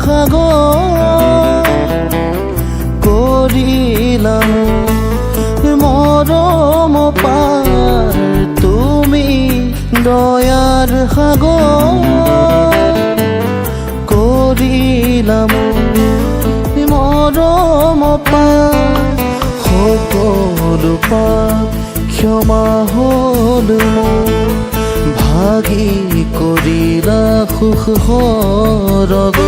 সাগৰ কৰিলা মৰম পাৰ তুমি দয়াৰ সাগৰ কৰিলা মৰম পাৰ সকলো পাপ ক্ষমা হ'ল মোৰ ভাগি কৰিলা সুখ সৰগ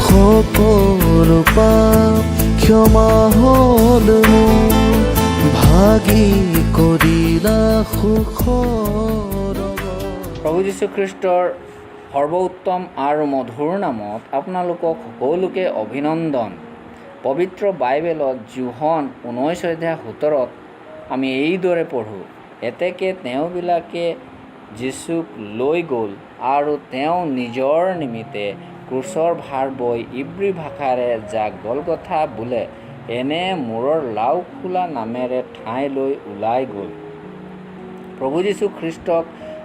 সকলো পাপ ক্ষমা হ'ল মোৰ ভাগি কৰিলা সুখ সৰগ। প্ৰভু যীশুখ্ৰীষ্টৰ সৰ্বোত্তম আৰু মধুৰ নামত আপোনালোকক সকলোকে অভিনন্দন। পবিত্ৰ বাইবেলত যোহন 19:17 আমি এইদৰে পঢ়োঁ, এতেকে তেওঁবিলাকে যীশুক লৈ গ'ল আৰু তেওঁ নিজৰ নিমিত্তে ক্ৰুচৰ ভাৰ বৈ ইব্ৰী ভাষাৰে যাক গলগথা বোলে এনে মূৰৰ লাও খোলা নামেৰে ঠাইলৈ ওলাই গ'ল। প্ৰভু যীশুখ্ৰীষ্টক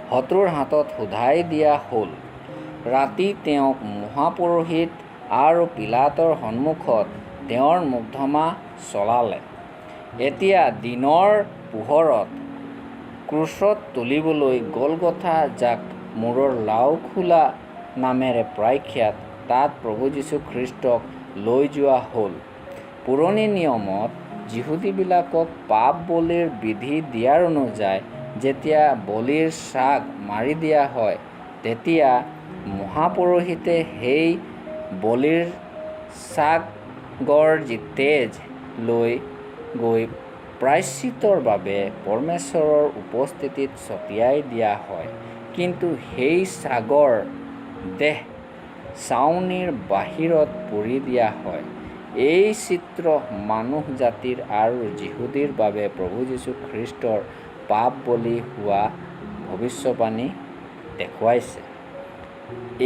শত্ৰুৰ হাতত সোধাই দিয়া হ'ল। ৰাতি তেওঁক মহাপুৰোহিত আৰু পিলাতৰ সন্মুখত তেওঁৰ মোকৰ্দমা চলালে। এতিয়া দিনৰ পোহৰত ক্ৰুচত তুলিবলৈ গলগথা যাক মূৰৰ লাও খোলা নামেৰে প্ৰখ্যাত, তাত প্ৰভু যীশুখ্ৰীষ্টক লৈ যোৱা হ'ল। পুৰণি নিয়মত যিহুদীবিলাকক পাপ বলিৰ বিধি দিয়াৰ অনুযায়ী যেতিয়া বলিৰ ছাগ মাৰি দিয়া হয়, তেতিয়া মহাপুৰোহিতে সেই বলিৰ ছাগৰ তেজ লৈ গৈ প্ৰায়শ্চিত্তৰ বাবে পৰমেশ্বৰৰ উপস্থিতিত ছটিয়াই দিয়া হয়। কিন্তু সেই ছাগৰ দেহ ছাউনিৰ বাহিৰত পুৰি দিয়া হয়। এই চিত্ৰ মানুহ জাতিৰ আৰু যিহুদীৰ বাবে প্ৰভু যীশুখ্ৰীষ্টৰ পাপ বলি হোৱা ভৱিষ্যবাণী দেখুৱাইছে।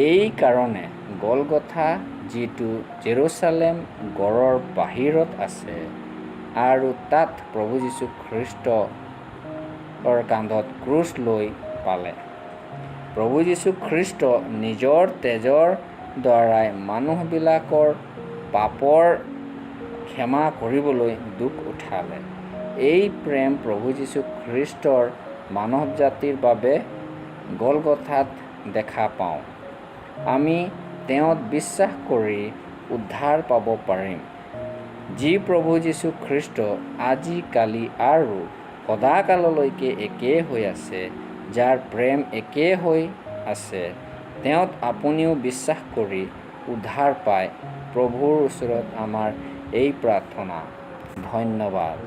এই কাৰণে গলগথা, যিটো জেৰুচালেম গড়ৰ বাহিৰত আছে আৰু তাত প্ৰভু যীশুখ্ৰীষ্টৰ কান্ধত ক্ৰুচ লৈ পালে। প্ৰভু যীশুখ্ৰীষ্ট নিজৰ তেজৰ দ্বাৰাই মানুহবিলাকৰ পাপৰ ক্ষমা কৰিবলৈ দুখ উঠালে। এই প্ৰেম প্ৰভু যীশুখ্ৰীষ্টৰ মানৱ জাতিৰ বাবে গলগথাত দেখা পাওঁ। আমি তেওঁত বিশ্বাস কৰি উদ্ধাৰ পাব পাৰিম। যি প্ৰভু যীশুখ্ৰীষ্ট আজি, কালি আৰু সদাকাললৈকে একেই হৈ আছে, যাৰ প্ৰেম একেই হৈ আছে, তেওঁত আপুনিও বিশ্বাস কৰি উদ্ধাৰ পায়। প্ৰভুৰ ওচৰত আমাৰ এই প্ৰাৰ্থনা। ধন্যবাদ।